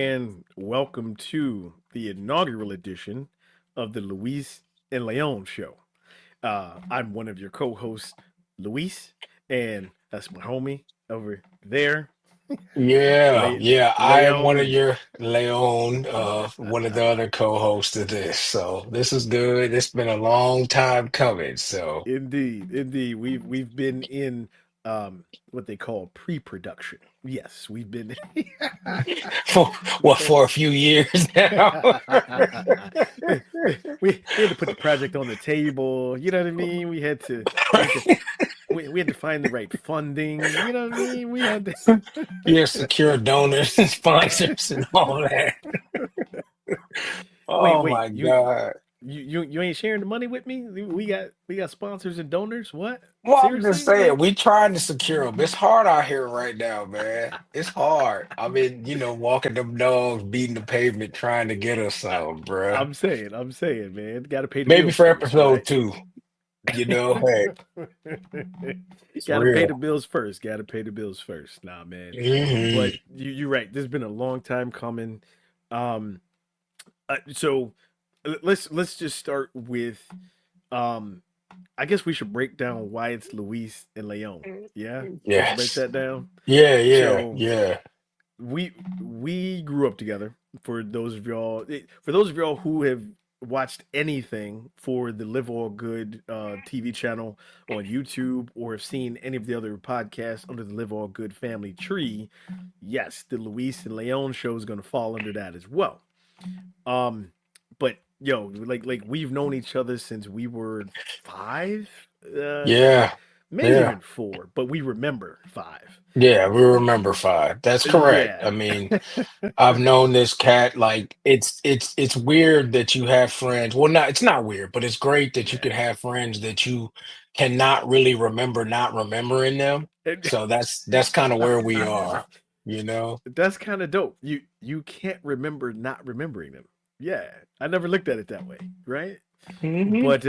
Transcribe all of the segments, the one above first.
and welcome to the inaugural edition of the Luis and Leon Show. I'm one of your co-hosts, Luis, and that's my homie over there, Yeah, yeah. I am one of Leon. your Leon, one of the other co-hosts of this. So this is good. It's been a long time coming. So Indeed, indeed. We've been in what they call pre-production. Yes, we've been for for a few years now. we had to put the project on the table. You know what I mean? We had to find the right funding. You know what I mean? We had to. Yeah, secure donors and sponsors and all that. Wait, Oh wait. my You God. you ain't sharing the money with me? We got sponsors and donors. What? Well, I'm just Seriously? saying, Like we trying to secure them. It's hard out here right now, man. It's hard. I mean, walking them dogs, beating the pavement, trying to get us I, some, bruh. I'm saying, man. Got to pay the Maybe bills for first, right? episode 2. Hey, it's Got to pay the real. bills first. Got to pay the bills first. Nah, man. Hmm. But you're right. This has been a long time coming. Um, so let's just start with um I guess we should break down why it's Luis and Leon. Yeah, we should break Yes. that down. Yeah, yeah, So yeah. we grew up together. For those of y'all who have watched anything for the Live All Good TV channel on YouTube or have seen any of the other podcasts under the Live All Good family tree, yes, the Luis and Leon show is going to fall under that as well. Um, but yo, like we've known each other since we were five, uh, Yeah, maybe yeah. even four, but we remember five. Yeah, we remember 5. That's correct. Yeah. I mean, I've known this cat like it's weird that you have friends. Well, not it's not weird, but it's great that you Yeah. can have friends that you cannot really remember not remembering them. So that's kind of where we are, you know? That's kind of dope. You can't remember not remembering them. Yeah, I never looked at it that way, right? Hmm. But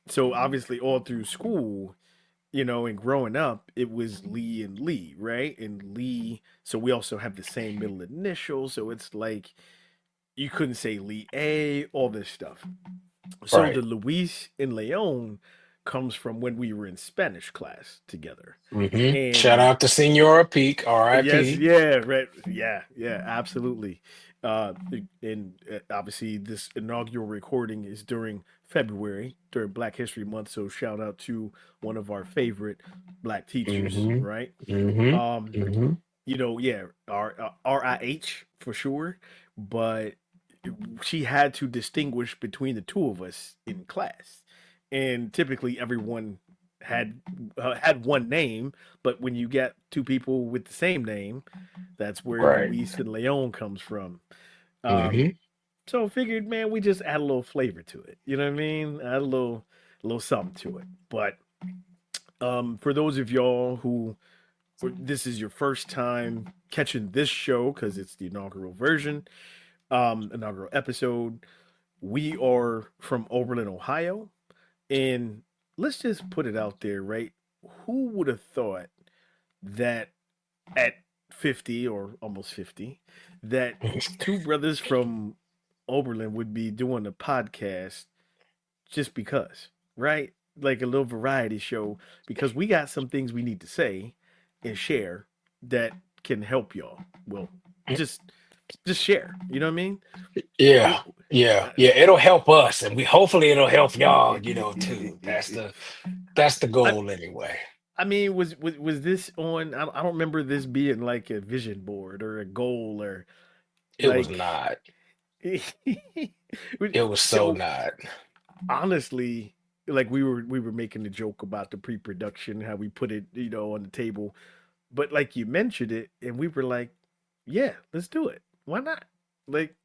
so obviously all through school, and growing up, it was Lee and Lee, right? And Lee, so we also have the same middle initial, so it's like you couldn't say Lee A, all this stuff. So the Right. Luis and Leon comes from when we were in Spanish class together. Shout And out to Senora Peak, yes, R.I.P. yeah, right. Yeah, absolutely. And obviously, this inaugural recording is during February, during Black History Month. So, shout out to one of our favorite Black teachers, Hmm. right? Hmm. Um, Hmm. yeah, RIH for sure, but she had to distinguish between the two of us in class, and typically everyone had had one name, but when you get two people with the same name, that's where Right. Luis and Leon comes from. Um, Hmm. so figured, man, we just add a little flavor to it. You know what I mean? Add a little something to it. But for those of y'all who this is your first time catching this show because it's the inaugural version, inaugural episode. We are from Oberlin, Ohio, and let's just put it out there, right? Who would have thought that at 50 or almost 50, that two brothers from Oberlin would be doing a podcast just because, right? Like a little variety show because we got some things we need to say and share that can help y'all. Well, just just share. You know what I mean? Yeah, Who- yeah, uh, yeah. It'll help us, and we hopefully it'll help y'all, too. That's the I, goal anyway. I mean, was this on? I don't remember this being like a vision board or a goal or It was like. not. It was so So not. honestly, like we were making the joke about the pre-production, how we put it, on the table. But like you mentioned it, and we were like, yeah, let's do it. Why not? Like,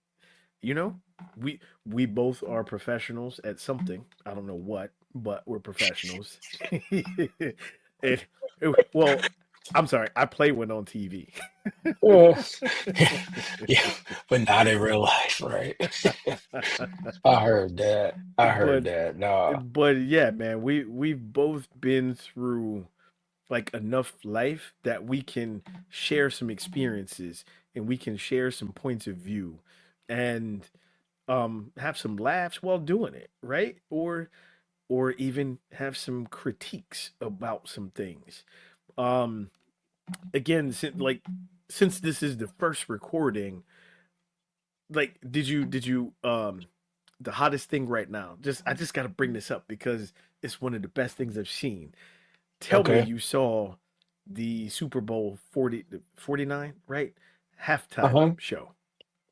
you know, we both are professionals at something. I don't know what, but we're professionals. And, well, I'm sorry, I play one on TV. Yeah, yeah, but not in real life, right? I heard that. I heard but that. No. but yeah, man, we've both been through like enough life that we can share some experiences and we can share some points of view and have some laughs while doing it, right? Or even have some critiques about some things. Um Again, since this is the first recording, like did you the hottest thing right now, just I just got to bring this up because it's one of the best things I've seen. Tell me Okay. you saw the Super Bowl 49, right? Halftime Uh-huh. show.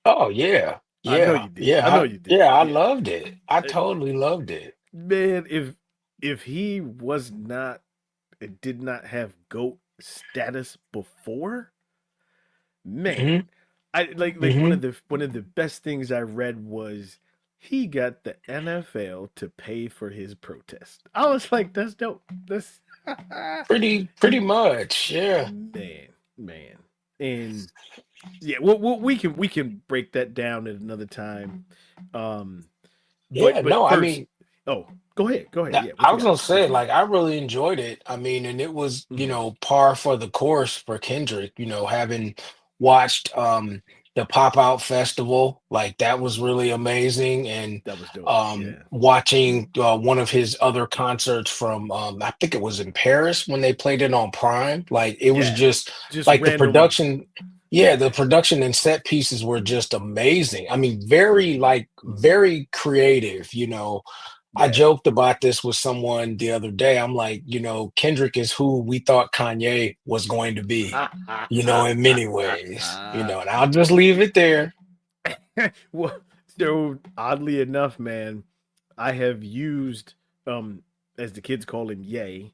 Oh yeah. I know Yeah. you did. I Yeah. know you did. Yeah, I Yeah. loved it. I Uh, totally loved it. Man, if he was not did not have GOAT status before, man, Hmm. I like Hmm. one of the best things I read was he got the NFL to pay for his protest. I was like, that's dope. That's Pretty much. Yeah. man, man. And yeah, well, we can break that down at another time. Um, Yeah, but no, I first, mean, oh, go ahead, go ahead. that, Yeah, what I you was got? gonna What say, you got? like, I really enjoyed it. I mean, and it was, Mhm. par for the course for Kendrick, having watched the Pop Out Festival, like that was really amazing. And That was dope. Yeah, watching one of his other concerts from I think it was in Paris when they played it on Prime, like it was yeah. just Just like the random. production. Yeah, Yeah. the production and set pieces were just amazing. I mean, very like Mhm. very creative, I Yeah. joked about this with someone the other day. I'm like, Kendrick is who we thought Kanye was going to be, in many ways, and I'll just leave it there. Well, so oddly enough, man, I have used as the kids call him Yay.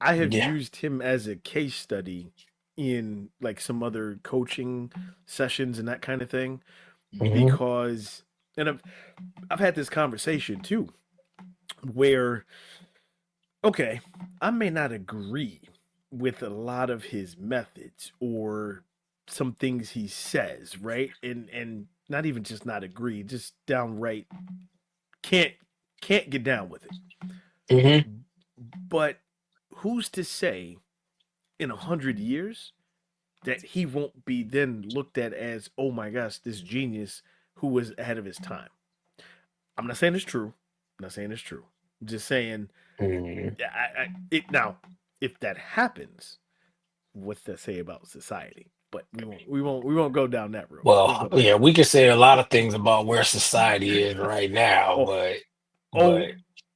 I have Yeah. used him as a case study in like some other coaching sessions and that kind of thing Hmm. because and I've had this conversation too where okay, I may not agree with a lot of his methods or some things he says, right? And not even just not agree, just downright can't can't get down with it. Hmm. But who's to say in 100 years that he won't be then looked at as, oh my gosh, this genius who was ahead of his time? I'm not saying it's true. I'm not saying it's true. I'm just saying, Hmm. it now. If that happens, what's that say about society? But we won't go down that road. We won't Well, go down yeah, that we road. could say a lot of things about where society is right now, Oh, but oh, but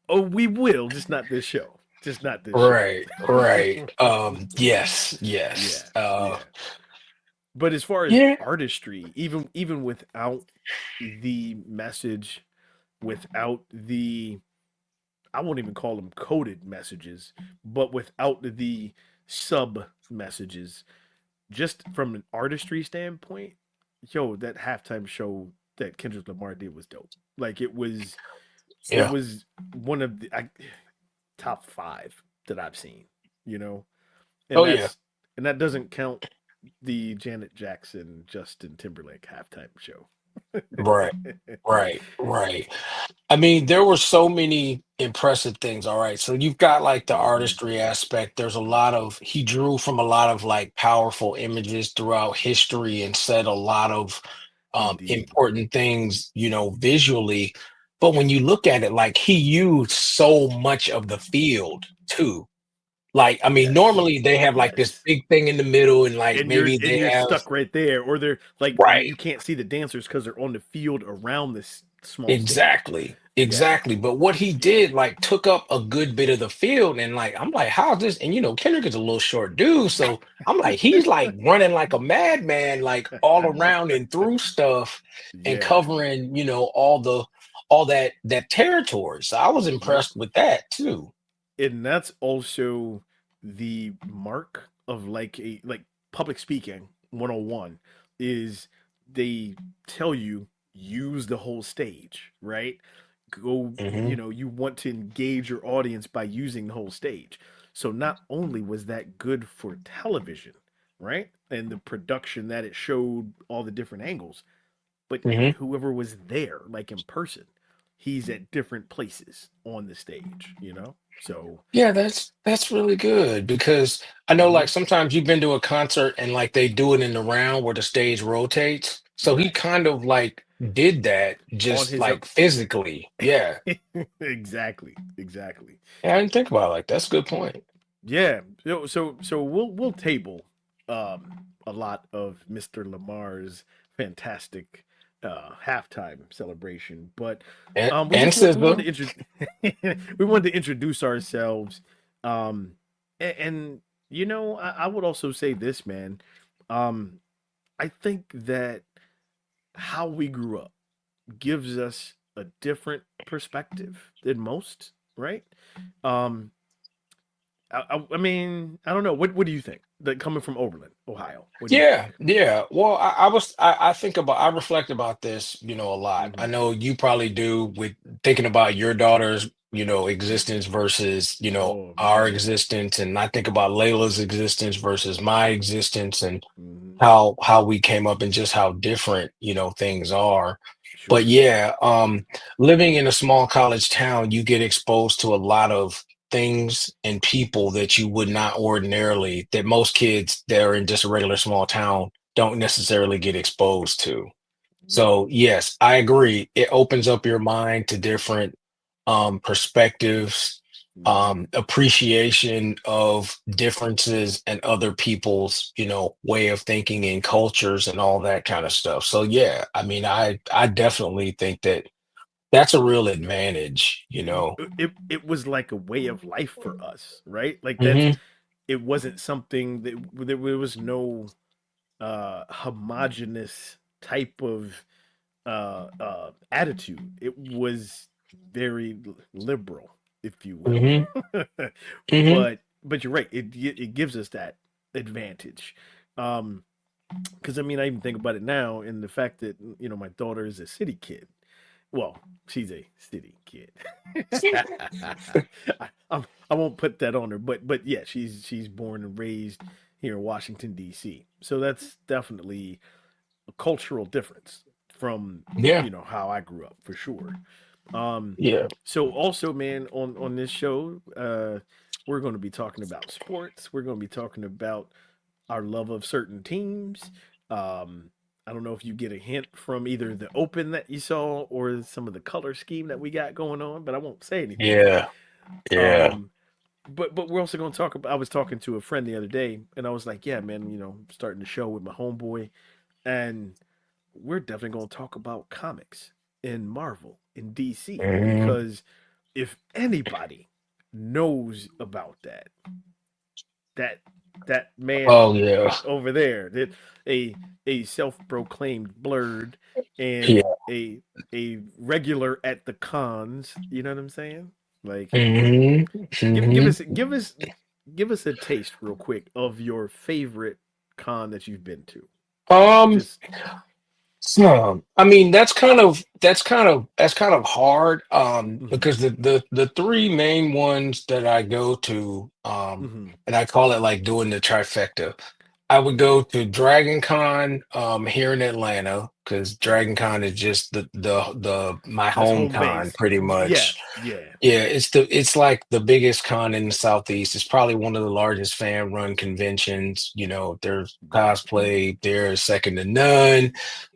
oh, we will. Just not this show. Just not this show. right, right. Yes, Yeah, yes. yeah. But as far as Yeah. artistry, even without the message, without the I won't even call them coded messages, but without the sub messages, just from an artistry standpoint, yo, that halftime show that Kendrick Lamar did was dope. Like it Yeah. was one of the top five that I've seen, you know, and Oh yeah. that doesn't count the Janet Jackson Justin Timberlake halftime show. Right. Right, right. I mean, there were so many impressive things. All right. So you've got like the Mhm. artistry aspect. There's a lot of, he drew from a lot of like powerful images throughout history and said a lot of Indeed. important things, visually. But when you look at it, like he used so much of the field too. Like, I mean, Yes. normally they have like this Yes. big thing in the middle and like And you're maybe and they you're have, stuck right there, or they're like right. you can't see the dancers because they're on the field around this small stage. Exactly. Yeah. Exactly. But what he Yeah. did, like, took up a good bit of the field. And, like, I'm like, how's this? And, Kendrick is a little short dude. So I'm like, he's like running like a madman, like all around and through stuff and Yeah. covering, all that territory. So I was Yep. impressed with that too. And that's also the mark of like public speaking 101 is they tell you use the whole stage, right? Go, Hmm. you want to engage your audience by using the whole stage. So not only was that good for television, right? And the production that it showed all the different angles, but Hmm. whoever was there like in person, he's at different places on the stage, you know? So, Yeah, that's really good because I know mhm, like sometimes you've been to a concert and like they do it in the round where the stage rotates. So he right, kind of like did that on just his own. like physically. Yeah. Exactly, exactly. Yeah, I didn't think about it like that's a good point. Yeah. So we'll table a lot of Mr. Lamar's fantastic halftime celebration, but we And just want we SZA. wanted to we wanted to introduce ourselves, um, and I would also say this, man. Um, I think that how we grew up gives us a different perspective than most, right? Um, I mean, I don't know. What do you think? That coming from Oberlin, Ohio. What do you think? Yeah, yeah. Well, I think about I reflect about this, a lot. I Hmm. know you probably do with thinking about your daughter's, existence versus, Oh our man. existence. And I think about Layla's existence versus my existence and Hmm. how we came up and just how different, things are. But Sure. yeah, living in a small college town, you get exposed to a lot of things and people that you would not ordinarily, that most kids that are in just a regular small town don't necessarily get exposed to. Yeah. So yes, I agree. It opens up your mind to different perspectives, Hmm. appreciation of differences and other people's, way of thinking and cultures and all that kind of stuff. So yeah, I mean, I definitely think that that's a real advantage. It was like a way of life for us, right? Like that's Hmm. it wasn't something that there was no homogenous type of attitude. It was very liberal, if you will. Hmm. Hmm. But you're right. It gives us that advantage. Um, because I mean, I even think about it now, in the fact that my daughter is a city kid. Well, she's a city kid. I won't put that on her, but yeah, she's born and raised here in Washington D.C. So that's definitely a cultural difference from Yeah, how I grew up for sure. Um, yeah. so also, man, on this show, we're going to be talking about sports. We're going to be talking about our love of certain teams. Um, I don't know if you get a hint from either the open that you saw or some of the color scheme that we got going on, but I won't say anything. Yeah, yeah. Um, but we're also going to talk about. I was talking to a friend the other day, and I was like, "Yeah, man, starting the show with my homeboy, and we're definitely going to talk about comics in Marvel in DC Hmm. because if anybody knows about that that man Oh yeah, over there, that a self-proclaimed blurred and yeah. a regular at the cons, you know what I'm saying? Like Hmm. give give Hmm. us give us give us a taste real quick of your favorite con that you've been to. Um, Just so I mean that's kind of hard mhm, because the three main ones that I go to mhm, and I call it like doing the trifecta. I would okay. go to Dragon Con here in Atlanta because Dragon Con is just the my That's home home con base. pretty Yeah, much. yeah. Yeah, it's like the biggest con in the Southeast. It's probably one of the largest fan run conventions. There's Right. cosplay there, second to none.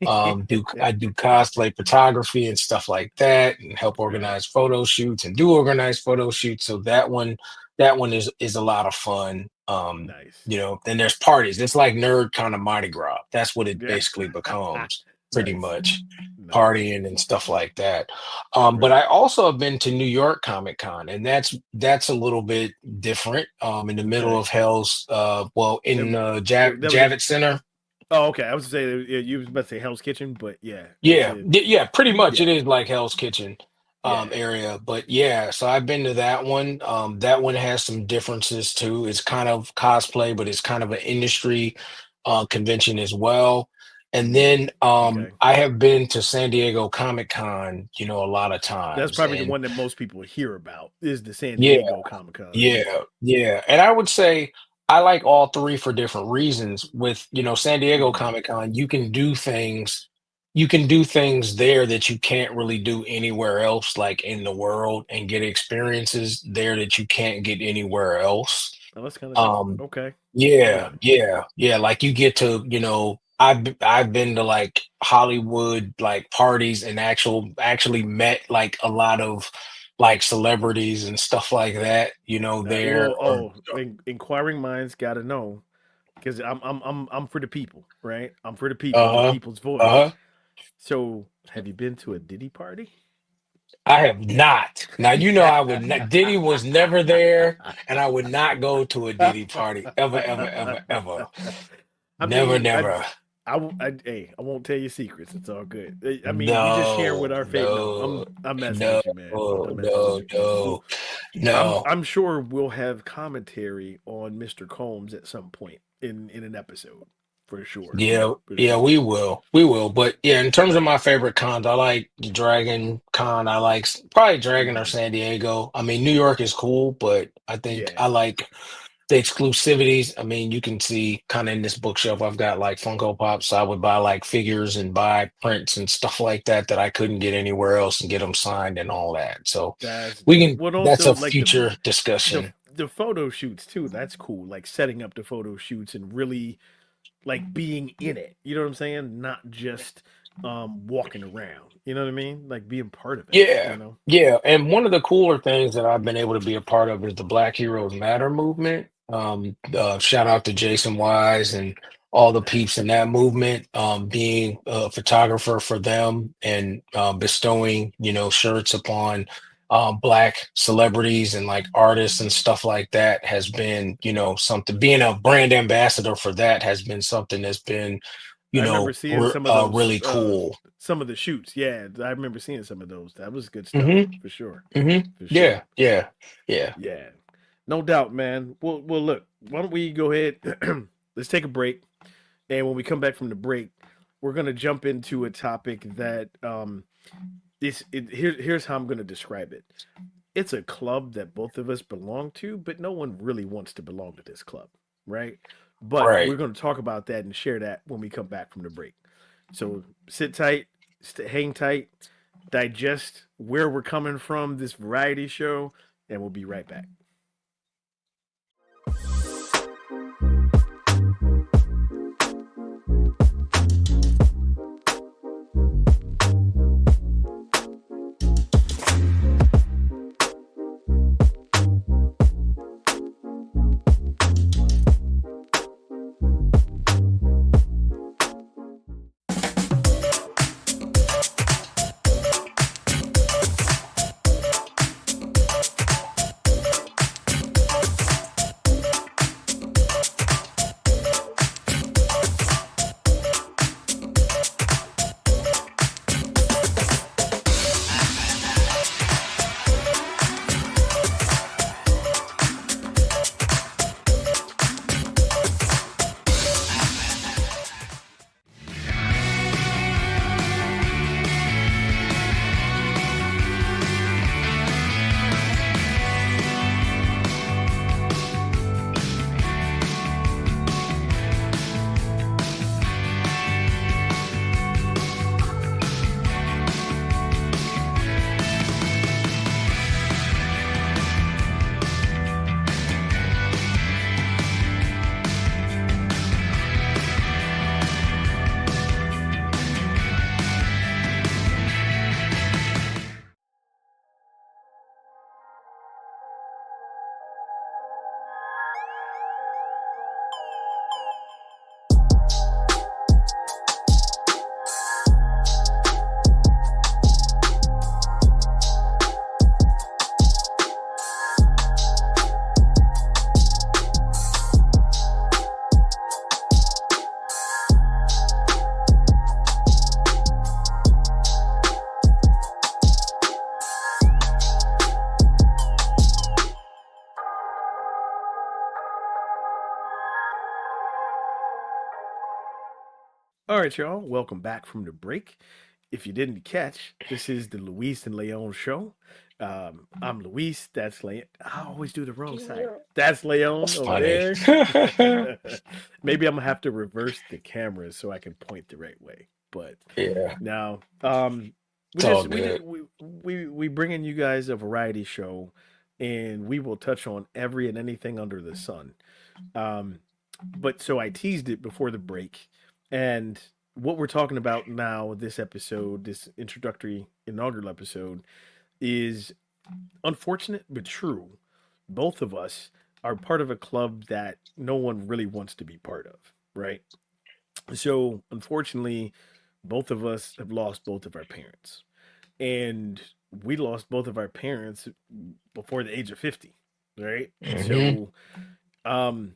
I do cosplay photography and stuff like that, and help Right. organize photo shoots and do organize photo shoots. So that one is a lot of fun. Nice. Then there's parties. It's like nerd kind of Mardi Gras. That's what it Yeah. basically becomes, pretty Nice. much Nice. partying and stuff like that. But Right. I also have been to New York Comic Con, and that's a little bit different. In the middle Okay. of Hell's, well, in That was a. Javits Center. Oh, okay. I was to say yeah, you was about to say Hell's Kitchen, but yeah, it's Yeah, a yeah, pretty much yeah, it is like Hell's Kitchen yeah. area. But yeah, so I've been to that one. That one has some differences too. It's kind of cosplay, but it's kind of an industry convention as well. And Mm, then okay. I have been to San Diego Comic Con, a lot of That's times. probably the And one that most people hear about is the San yeah, Diego Comic Con. Yeah. yeah, yeah. And I would say I like all three for different reasons. With, San Diego Hmm. Comic Con, you can do things you can do things there that you can't really do anywhere else, like in the world, and get experiences there that you can't get anywhere else. Oh, that's kind of dope. Um, Okay. yeah, Yeah. yeah, yeah. Like you get to, I've been to like Hollywood like parties and actually met like a lot of like celebrities and stuff like that, there Well, or inquiring minds got to know because I'm for the people, right? I'm for the people. I'm the uh-huh, people's voice. uh-huh. So, have you been to a Diddy party? I have not. Now I would not. Diddy was never there, and I would not go to a Diddy party ever, ever, ever, ever. I Never, mean, never. hey, I won't tell you secrets. It's all good. I mean, we just sharing with No, our fate. No, no, I'm messing no, with you, man. I'm messing with no, you. no, no. I'm sure we'll have commentary on Mr. Combs at some point in an episode, for sure, Yeah, for yeah, sure. we will. We will. But yeah, in terms of my favorite cons, I like the Dragon Con. I like probably Dragon or Hmm. San Diego. I mean, New York is cool, but I think I Yeah, like the exclusivities. I mean, you can see kind of in this bookshelf, I've got like Funko Pops. So I would buy like figures and buy prints and stuff like that that I couldn't get anywhere else and get them signed and all that. So that's we dope. can, What that's also a like future the discussion. the photo shoots too. That's cool. Like setting up the photo shoots and really like being in it. You know what I'm saying? Not just walking around. You know what I mean? Like being part of it, Yeah, you know? yeah. And one of the cooler things that I've been able to be a part of is the Black Heroes Matter movement. Shout out to Jason Wise and all the peeps in that movement. Being a photographer for them and bestowing, shirts upon black celebrities and like artists and stuff like that has been, something. Being a brand ambassador for that has been something that's been, I remember seeing some of those really cool. some of the shoots. Yeah, I remember seeing some of those. That was good stuff Hmm. for sure. Hmm. For Yeah, sure. yeah, yeah. Yeah. No doubt, man. Well look, why don't we go ahead let's take a break. And when we come back from the break, we're gonna jump into a topic that here's how I'm gonna describe it. It's a club that both of us belong to, but no one really wants to belong to this club, right? But we're Right. going to talk about that and share that when we come back from the break. So sit tight, hang tight, digest where we're coming from this variety show, and we'll be right back. All right, y'all. Welcome back from the break. If you didn't catch, this is the Luis and Leon show. I'm Luis. That's Leon. I always do the wrong side. That's Leon That's over funny. there. Maybe I'm gonna have to reverse the camera so I can point the right way. But Yeah, now, we it's all just we just good. we bringing you guys a variety show, and we will touch on every and anything under the sun. Um, but so I teased it before the break, and what we're talking about now, this episode, this introductory inaugural episode, is unfortunate but true. Both of us are part of a club that no one really wants to be part of, right? So unfortunately, both of us have lost both of our parents, and we lost both of our parents before the age of 50, right? Hmm. So um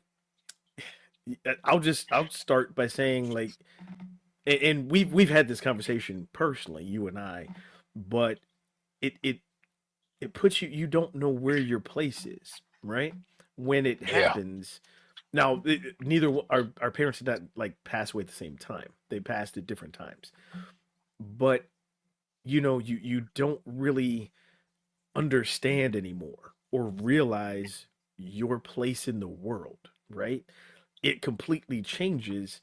I'll start by saying, like, and we've had this conversation personally, you and I, but it it puts you, you don't know where your place is, right? When it Yeah, happens. Now, neither our parents did not like pass away at the same time. They passed at different times. But you don't really understand anymore or realize your place in the world, right? It completely changes,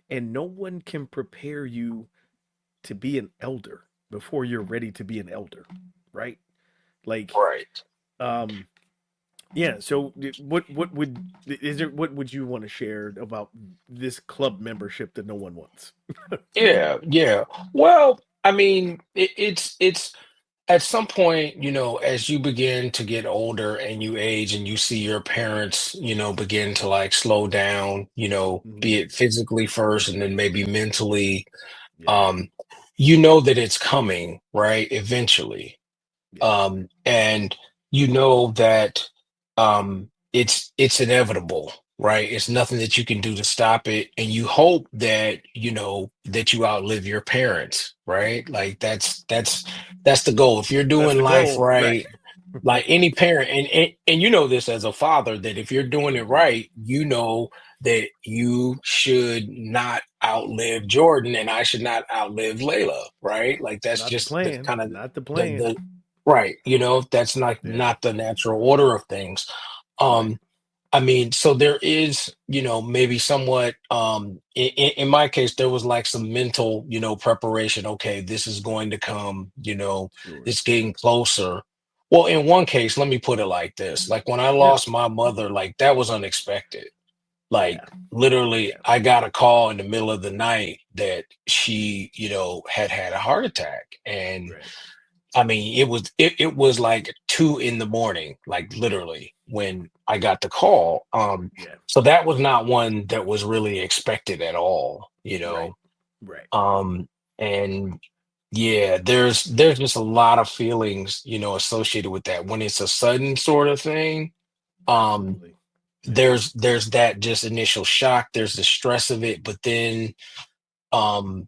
and no one can prepare you to be an elder before you're ready to be an elder, right? Like, right. um yeah, so what would is there what would you want to share about this club membership that no one wants? Yeah, yeah. Well, I mean, it's at some point, as you begin to get older and you age and you see your parents, begin to like slow down, be Mhm. it physically first and then maybe mentally, Yeah, um, you know that it's coming, right? Eventually. yeah, And you know that it's inevitable, right? It's nothing that you can do to stop it, and you hope that that you outlive your parents, right? Like that's the goal. If you're that's doing the life goal, right? right, like any parent, and you know this as a father, that if you're doing it Mhm. right, you know that you should not outlive Jordan, and I should not outlive Layla, right? Like that's Not the just the plan, kind of not the plan. the right, that's Yeah, not the natural order of things. right. Um, I mean, so there is, maybe somewhat, in my case, there was like some mental, preparation. Okay, this is going to come, Sure. it's getting closer. Well, in one case, let me put it like this. Like when I Yeah, lost my mother, like that was unexpected. Like yeah, literally, yeah. I got a call in the middle of the night that she, had a heart attack. And Right. I mean, it was like 2 in the morning, like literally when I got the call. Yeah. So that was not one that was really expected at all, Right. Right. and yeah, there's just a lot of feelings, associated with that. When it's a sudden sort of thing, um, Absolutely. Yeah. there's that just initial shock, there's the stress of it, but then um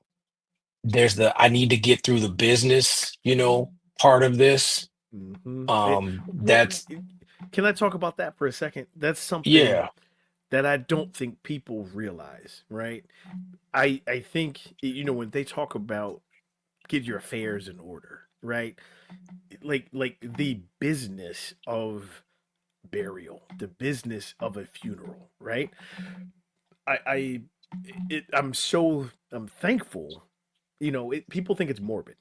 there's the I need to get through the business, part of this. Hmm. That's Can I talk about that for a second? That's something yeah, that I don't think people realize, right? I think, when they talk about get your affairs in order, right? Like the business of burial, the business of a funeral, right? I I'm thankful. People think it's morbid.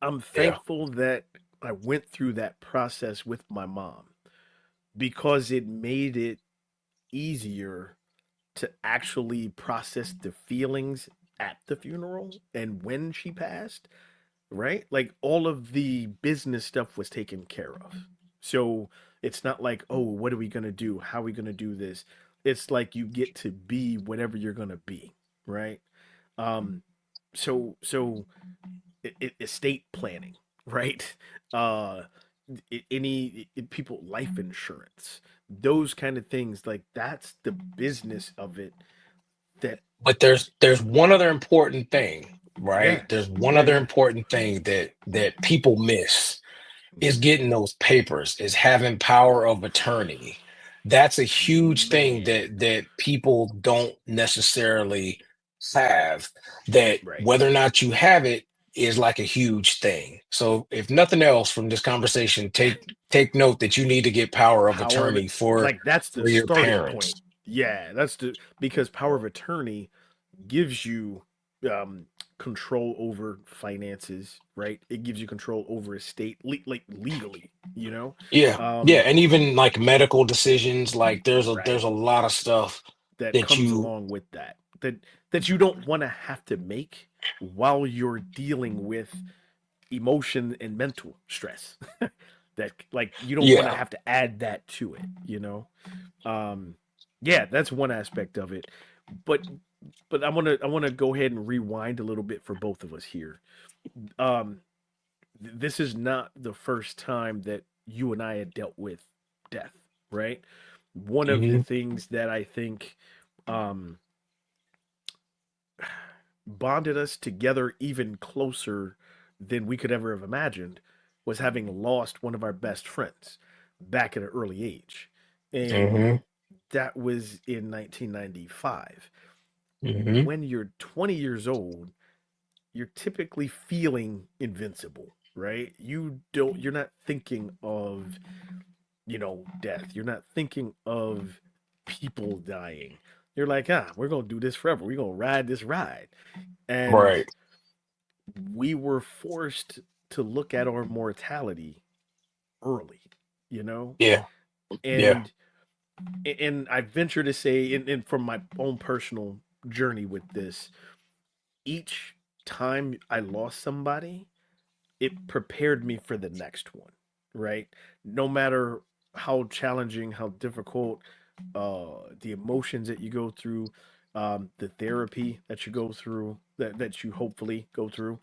I'm yeah. thankful that I went through that process with my mom, because it made it easier to actually process the feelings at the funeral and when she passed, right? Like, all of the business stuff was taken care of. So it's not like, oh, what are we going to do? How are we going to do this? It's like you get to be whatever you're going to be, right? Um so estate planning, right? Uh any people, life insurance, those kind of things, like that's the business of it. That But there's one other important thing, right? Yeah, There's one yeah, other yeah. important thing that people miss is Mhm. getting those papers, is having power of attorney. That's a huge thing Man, that people don't necessarily have, that right. whether or not you have it is like a huge thing. So if nothing else from this conversation, take note that you need to get power of Power of it, attorney for like, that's the your starting point. parents. Yeah, that's the because power of attorney gives you um, control over finances, right? It gives you control over estate, like legally, you know? Yeah, yeah, Um, and even like medical decisions, like there's a right. lot of stuff That that comes you along with that. That you don't want to have to make while you're dealing with emotion and mental stress. That like you don't want to yeah. have to add that to it, you know? Um, yeah, that's one aspect of it. But I want to go ahead and rewind a little bit for both of us here. Um, this is not the first time that you and I had dealt with death, right? One of the Hmm. things that I think um, bonded us together even closer than we could ever have imagined was having lost one of our best friends back at an early age. And Hmm. that was in 1995. Hmm. When you're 20 years old, you're typically feeling invincible, right? You're not thinking of, death. You're not thinking of people dying. You're like, we're going to do this forever. We're going to ride this ride. And Right. we were forced to look at our mortality early, you know? Yeah. Yeah. And I venture to say, and from my own personal journey with this, each time I lost somebody, it prepared me for the next one, right? No matter how challenging, how difficult, the emotions that you go through, the therapy that you go through, that you hopefully go through,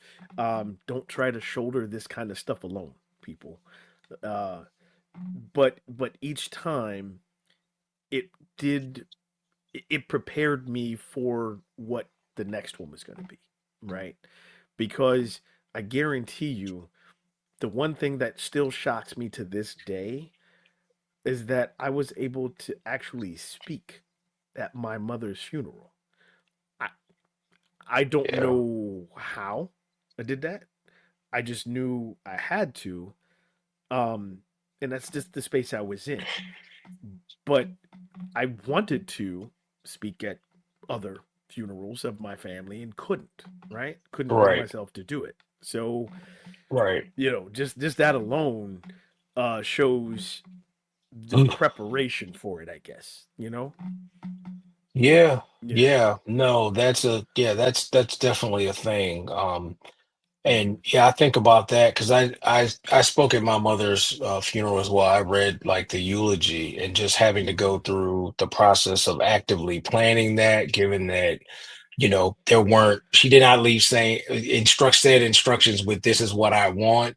don't try to shoulder this kind of stuff alone, people. Uh, but each time it did, it prepared me for what the next one was going to be, right? Because I guarantee you, the one thing that still shocks me to this day is that I was able to actually speak at my mother's funeral. I I don't Yeah. know how I did that. I just knew I had to. Um and that's just the space I was in. But I wanted to speak at other funerals of my family and couldn't, right? Couldn't bring Right. myself to do it. So, Right. just that alone shows the Mm. preparation for it, I guess, you know? Yeah. Yeah. Yeah. No, that's definitely a thing. And yeah, I think about that because I spoke at my mother's funeral as well. I read like the eulogy and just having to go through the process of actively planning that, given that there weren't she did not leave saying said instructions with this is what I want.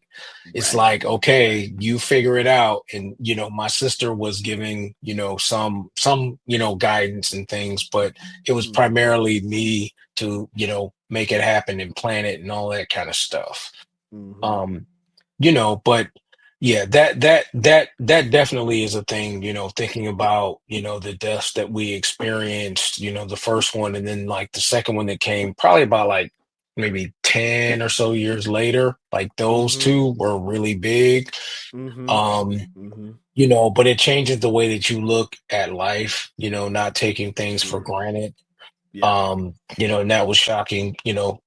It's Right. like, okay, you figure it out. And my sister was giving some guidance and things, but it was Mm-hmm. primarily me to make it happen and plan it and all that kind of stuff. Mm-hmm. But yeah, that definitely is a thing, thinking about the deaths that we experienced, the first one, and then like the second one that came probably about like maybe 10 or so years later. Like those Mm-hmm. two were really big. Mm-hmm. um Mm-hmm. but it changes the way that you look at life, not taking things for Sure. granted. Yeah. And that was shocking,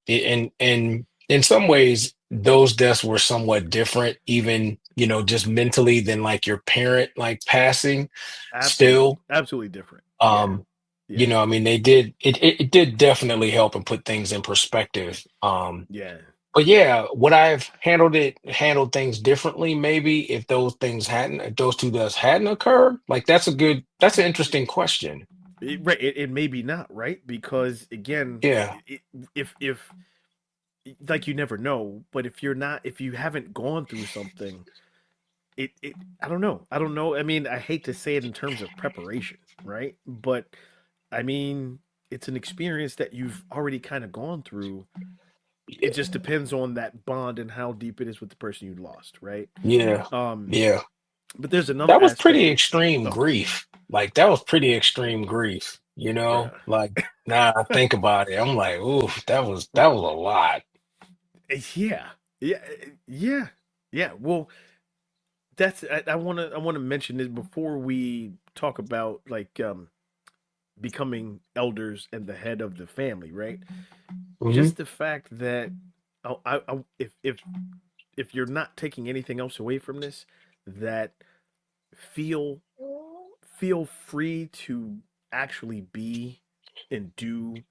and in some ways those deaths were somewhat different, even, just mentally, than like your parent like passing Absolutely. still. Absolutely different. Yeah. um Yeah. I mean, it did definitely help and put things in perspective. Yeah. But yeah, would I have handled things differently maybe if those two deaths hadn't occurred? Like that's an interesting question. Right. It may be not, right? Because again, Yeah. if like you never know, but if you haven't gone through something, it I don't know. I don't know. I mean, I hate to say it in terms of preparation, right? But I mean, it's an experience that you've already kind of gone through. It just depends on that bond and how deep it is with the person you lost, right? Yeah. Um, Yeah. but there's another That was aspect. pretty extreme Oh, grief. Like that was pretty extreme grief, bruh. Like now I think about it, I'm like, ooh, that was a lot. Yeah, yeah, yeah, yeah. Well, I want to mention this before we talk about like becoming elders and the head of the family, right? Hmm. Just the fact that if you're not taking anything else away from this, that feel feel free to actually be and do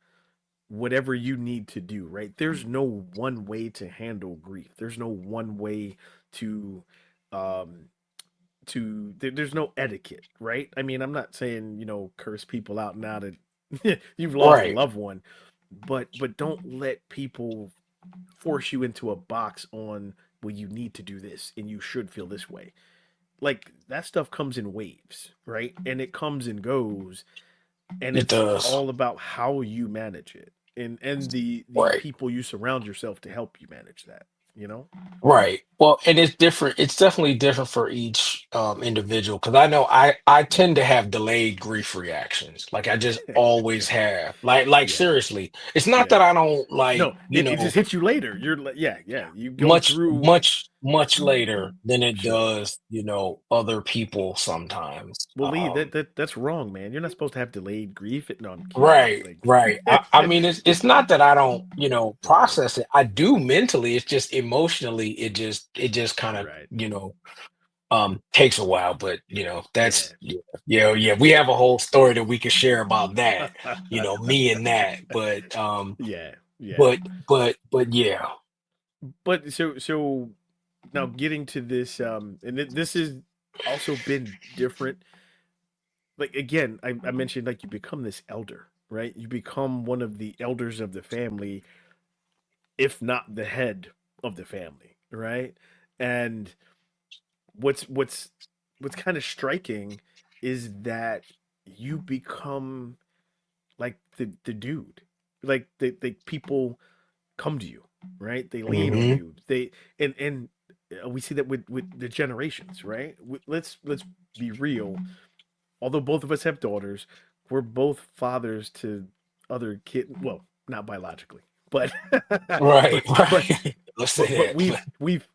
whatever you need to do, right? There's no one way to handle grief. There's no one way to um there's no etiquette, right? I mean, I'm not saying, curse people out now that you've lost a Right. loved one, but don't let people force you into a box on, well, you need to do this and you should feel this way. Like that stuff comes in waves, right? And it comes and goes, and It it's does. all about how you manage it, and the Right. people you surround yourself to help you manage that, you know? Right. Well, and it's different. It's definitely different for each individual because I know I tend to have delayed grief reactions. Like I just always have. Like Yeah. seriously, it's not Yeah. that I don't like No, it just hits you later. You're like, yeah, yeah. You go through. much later than it Sure. does, other people sometimes. Well, Lee, that's wrong, man. You're not supposed to have delayed grief. No, I'm kidding. Right, Like, right. I mean, it's not that I don't, right, process it. I do mentally. It's just emotionally. It just kind of, right. takes a while. But Yeah. that's yeah. We have a whole story that we could share about that. Me and that. But Yeah, yeah. but but yeah. But so now getting to this, and this has also been different. Like again, I mentioned, like, you become this elder, right? You become one of the elders of the family, if not the head of the family, right? And what's what's what's kind of striking is that you become like the dude, like the people come to you, right? They lean on Hmm. you. And we see that with the generations, right? Let's be real. Although both of us have daughters, we're both fathers to other kids. Well, not biologically, but Right, but right. Let's say but that.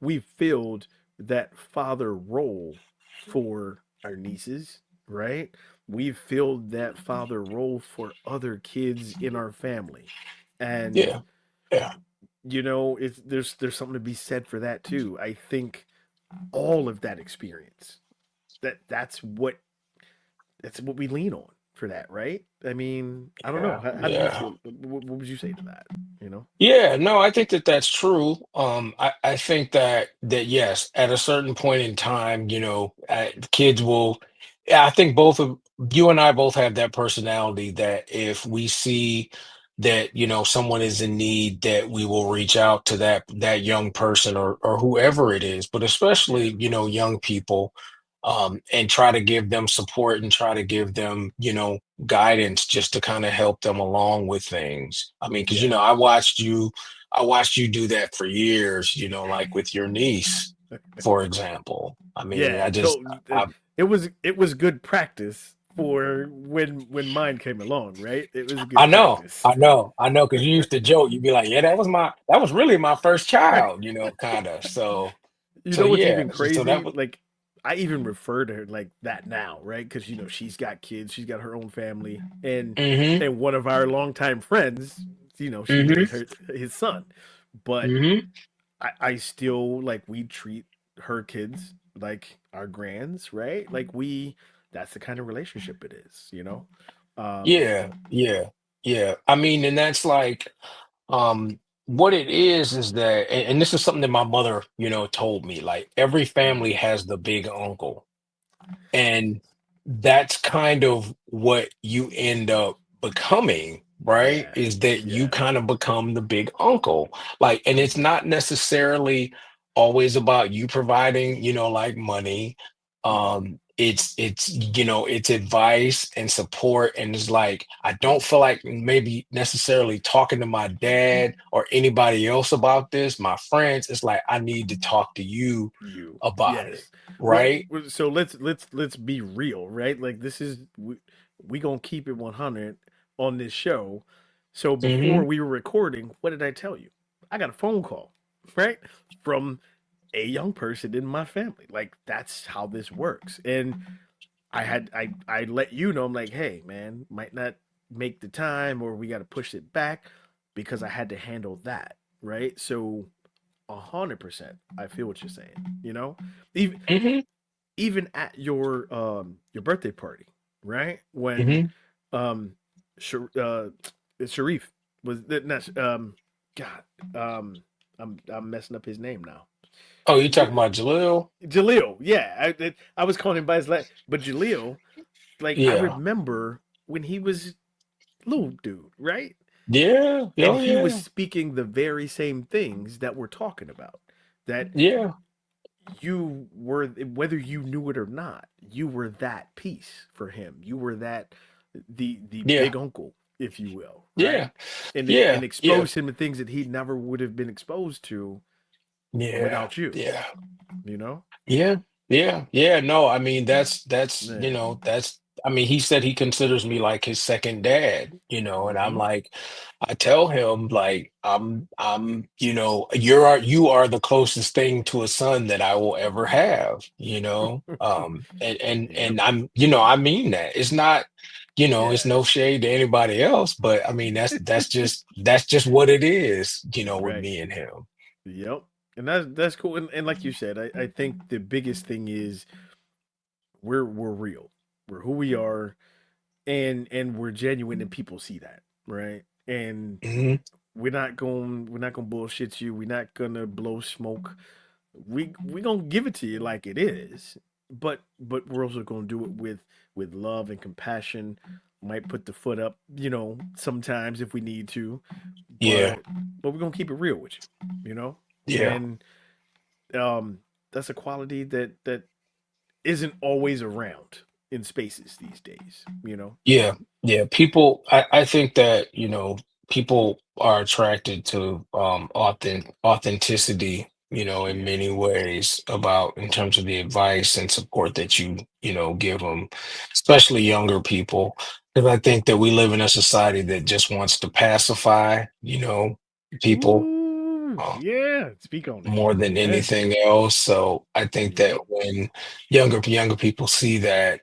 we've filled that father role for our nieces, right? We've filled that father role for other kids in our family, and Yeah, yeah, it's there's something to be said for that too. I think all of that experience, that's what we lean on for that, right? I mean, I don't know. yeah, How do you yeah. feel? What would you say to that? You know? Yeah, no, I think that that's true. I think that yes, at a certain point in time, kids will. Yeah, I think both of you and I both have that personality that if we see that someone is in need, that we will reach out to that young person or whoever it is, but Yeah. especially young people, and try to give them support and try to give them guidance just to kind of help them along with things. I mean, because Yeah. I watched you do that for years, like with your niece, for example. I mean, Yeah. So I it was good practice for when mine came along, right? It was a I good know, practice. because you used to joke, you'd be like, yeah, that was really my first child, kind of. You So know what's yeah, even so that crazy? was. Like, I even refer to her like that now, right? Because she's got kids, she's got her own family, and Mm-hmm. and one of our longtime friends, she married Mm-hmm. his son, but Mm-hmm. I still, like, we treat her kids like our grands, right? Like, that's the kind of relationship it is. Um, Yeah, yeah, yeah. I mean, and that's like, what it is that, and this is something that my mother, told me, like every family has the big uncle. And that's kind of what you end up becoming, right? yeah, Is that you yeah, kind of become the big uncle. Like, and it's not necessarily always about you providing, like money. mm, It's advice and support. And it's like, I don't feel like maybe necessarily talking to my dad or anybody else about this, my friends. It's like, I need to talk to you about it. yes. Well, Right. so let's be real, right? Like, this is we gonna keep it 100 on this show. So before Hmm. we were recording, what did I tell you? I got a phone call, right, from a young person in my family. Like, that's how this works. And I let you know, I'm like, hey man, might not make the time or we got to push it back because I had to handle that, right? So 100%, I feel what you're saying. Even Hmm. even at your birthday party, right? When Hmm. um Sharif was that not God I'm messing up his name now. Oh, you J- talking about Jalil? Jaleel, yeah, I was calling him by his last, but Jaleel, like I Yeah. remember when he was little dude, right? Yeah. And Oh, he was yeah. speaking the very same things that we're talking about. That Yeah. you were, whether you knew it or not, you were that piece for him. You were that the Yeah. big uncle, if you will, right? Yeah. And Yeah. Yeah. expose him to things that he never would have been exposed to Yeah. without you. Yeah. You know? Yeah, yeah, yeah. No, I mean that's Yeah. that's I mean he said he considers me like his second dad, and I'm Mm-hmm. like I tell him like you are the closest thing to a son that I will ever have, and Yep. I mean that. It's not, it's Yeah. no shade to anybody else, but I mean that's just what it is, with Right. me and him. Yep. And that's cool. And like you said, I think the biggest thing is we're real. We're who we are, and we're genuine, and people see that, right? And Hmm. we're not gonna bullshit you. We're not gonna blow smoke. We gonna give it to you like it is, but we're also gonna do it with love and compassion. Might put the foot up, sometimes if we need to, Yeah, but we're gonna keep it real with you, yeah. and um, that's a quality that isn't always around in spaces these days. Yeah, yeah. I think that, people are attracted to authenticity, in Yeah. many ways about in terms of the advice and support that you give them, especially younger people. Because I think that we live in a society that just wants to pacify, people. Ooh, uh, yeah. Speak on it. More than Yeah. anything else. So I think that Yep. when younger people see that,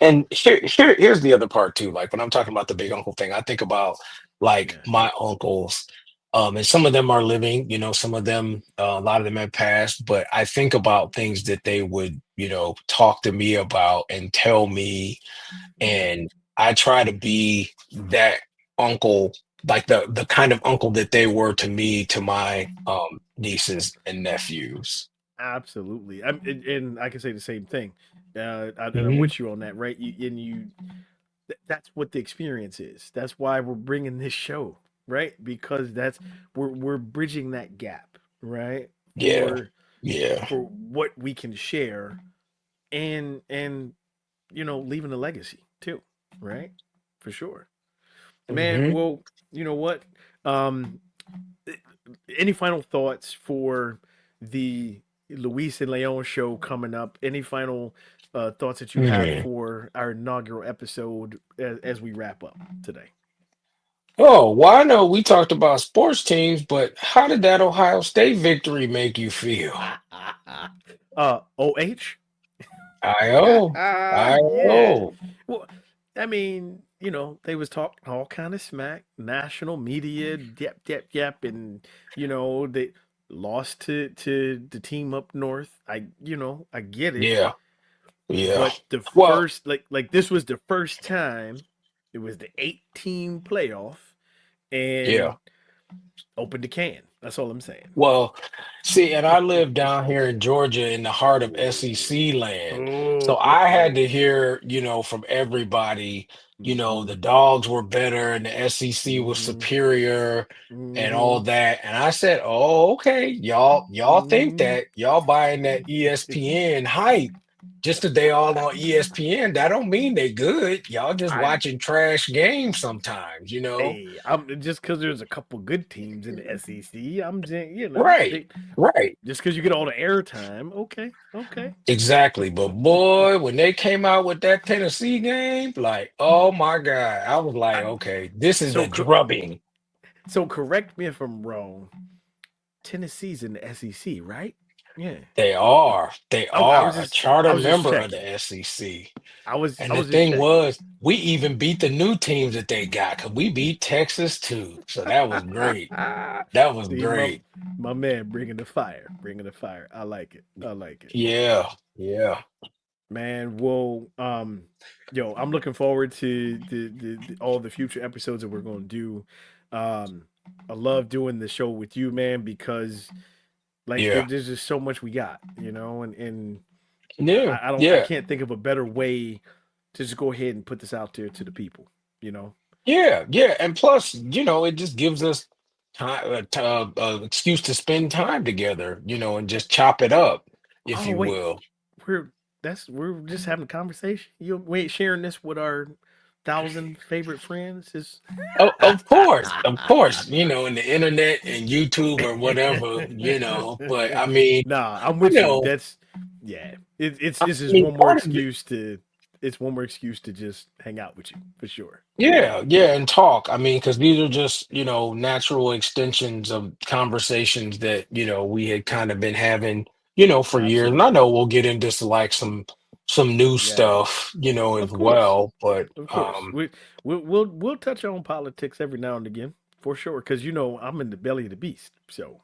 and here's the other part too. Like when I'm talking about the big uncle thing, I think about like Yeah. my uncles. And some of them are living, some of them, a lot of them have passed, but I think about things that they would, talk to me about and tell me, Yeah. and I try to be that uncle, like the kind of uncle that they were to me, to my nieces and nephews. Absolutely. And I can say the same thing. And I'm Hmm. with you on that, right? That's what the experience is. That's why we're bringing this show, right? Because we're bridging that gap, right? Yeah, For yeah. for what we can share, and leaving a legacy too, right? For sure. Man, Hmm. well, you know what? Um, any final thoughts for the Luis and Leon show coming up? Any final thoughts that you have Hmm. for our inaugural episode as we wrap up today? Oh, well, I know we talked about sports teams, but how did that Ohio State victory make you feel? OH? I O, I Yeah. O. Well, I mean, they was talking all kind of smack, national media, yep, and they lost to the team up north. I get it, Yeah, yeah. but the Well, first like this was the first time it was the 18 playoff yeah. and opened the can. That's all I'm saying. Well, see, and I live down here in Georgia in the heart of SEC land. So I had Oh. to hear, from everybody, Mhm. the dogs were better and the SEC was Mhm. superior and all Mhm. that. And I said, "Oh, okay. Y'all think Mhm. that. Y'all buying that ESPN hype. Just because they all on ESPN, that don't mean they good. Y'all just I watching trash games sometimes." Hey, I'm just because there's a couple good teams in the SEC. I'm saying, Right. Right. just because you get all the airtime. Okay, okay. Exactly. But boy, when they came out with that Tennessee game, like, oh my God, I was like, I, okay, this is so a drubbing. so correct me if I'm wrong. Tennessee's in the SEC, right? Yeah. They are. They I was are a just I charter was just member of checking. the SEC. I And the was just thing checking. was, we even beat the new teams that they got because we beat Texas too. So that was great. That was See, great. my man bringing the fire, bringing the fire. I like it. I like it, Yeah. Yeah. man. Well, yo, I'm looking forward to all the future episodes that we're going to do. Um, I love doing the show with you, man, because like Yeah. there's just so much we got, you know, and Yeah. I Yeah. can't think of a better way to just go ahead and put this out there to the people, you know. Yeah. Yeah. And plus, it just gives us time, excuse to spend time together, and just chop it up, if Oh you wait, will. we're we're just having a conversation. You we ain't sharing this with our 1,000 favorite friends. Is Oh, of course, in the internet and YouTube or whatever, but I mean, nah, I'm you with you. know, That's yeah. I It's just mean, one more part of it, excuse to it's one more excuse to just hang out with you for sure. yeah, yeah, and talk. I mean, because these are just, natural extensions of conversations that, we had kind of been having, for years. And I Absolutely. know we'll get into like some new Yeah. stuff, as Of course. well, but Of course. We'll touch on politics every now and again for sure. Because you know I'm in the belly of the beast. So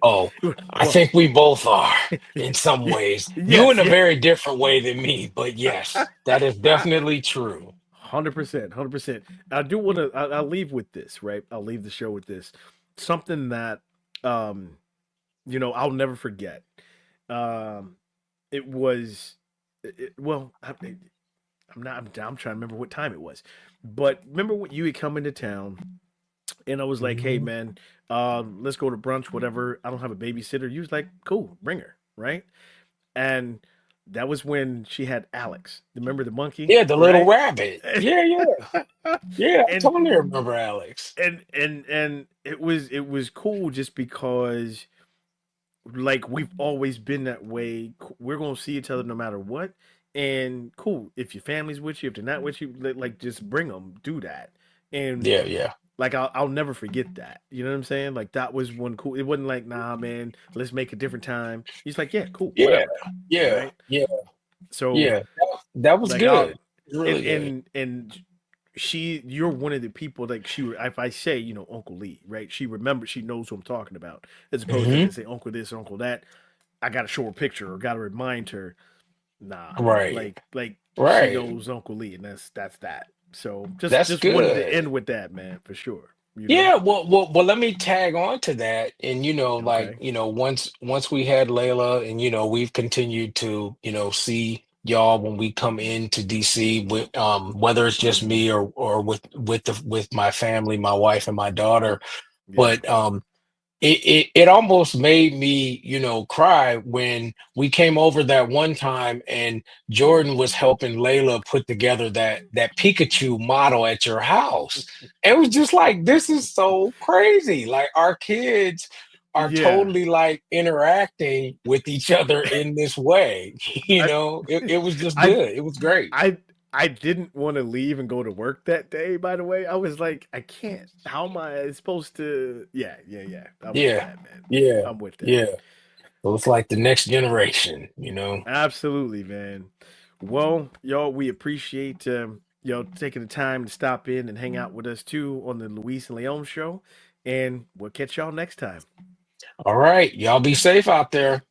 oh, I well, think we both are in some ways. You yes, in a yeah. very different way than me, but yes, that is definitely true. 100%, 100%. I do want to. I'll leave with this, right? I'll leave the show with this. Something that, um, I'll never forget. Um, it was, well, I'm not. I'm trying to remember what time it was, but remember when you had come into town, and I was like, "Hey, Mhm. man, let's go to brunch, whatever. I don't have a babysitter." You was like, "Cool, bring her," right? And that was when she had Alex. Remember the monkey, Yeah, the little right? rabbit. Yeah, yeah, yeah. I and totally remember Alex. and it was cool just because like we've always been that way. We're gonna see each other no matter what. And cool, if your family's with you, if they're not with you, like just bring them. Do that. And Yeah, yeah, like I'll never forget that. You know what I'm saying? Like that was one cool. It wasn't like nah, man, let's make a different time. He's like, yeah, cool, yeah, whatever, yeah, right? yeah, So yeah. That was like good. I'll It was really good. and you're one of the people like if I say Uncle Lee, right, she remembers, she knows who I'm talking about, as opposed to if I Hmm. say Uncle this or Uncle that, I gotta show her a picture or gotta remind her. Nah, Right, like she right. knows Uncle Lee, and that's that. So That's just wanted to good. end with that, man, for sure. Yeah, well, let me tag on to that. And like, Okay. once we had Layla and we've continued to, see y'all when we come into DC with whether it's just Hmm. me or with my family, my wife and my daughter. Yeah. But it almost made me, cry when we came over that one time and Jordan was helping Layla put together that Pikachu model at your house. It was just like, this is so crazy. Like our kids are Yeah. totally like interacting with each other in this way. I It was just I good. It was great. I I didn't want to leave and go to work that day, by the way. I was like, I can't. How am I supposed to? Yeah, yeah, yeah. I'm with Yeah. that, man. Yeah. I'm with that. Yeah. So it's like the next generation. Absolutely, man. Well, y'all, we appreciate y'all taking the time to stop in and hang out with us too on the Luis and Leon show. And we'll catch y'all next time. All right. Y'all be safe out there.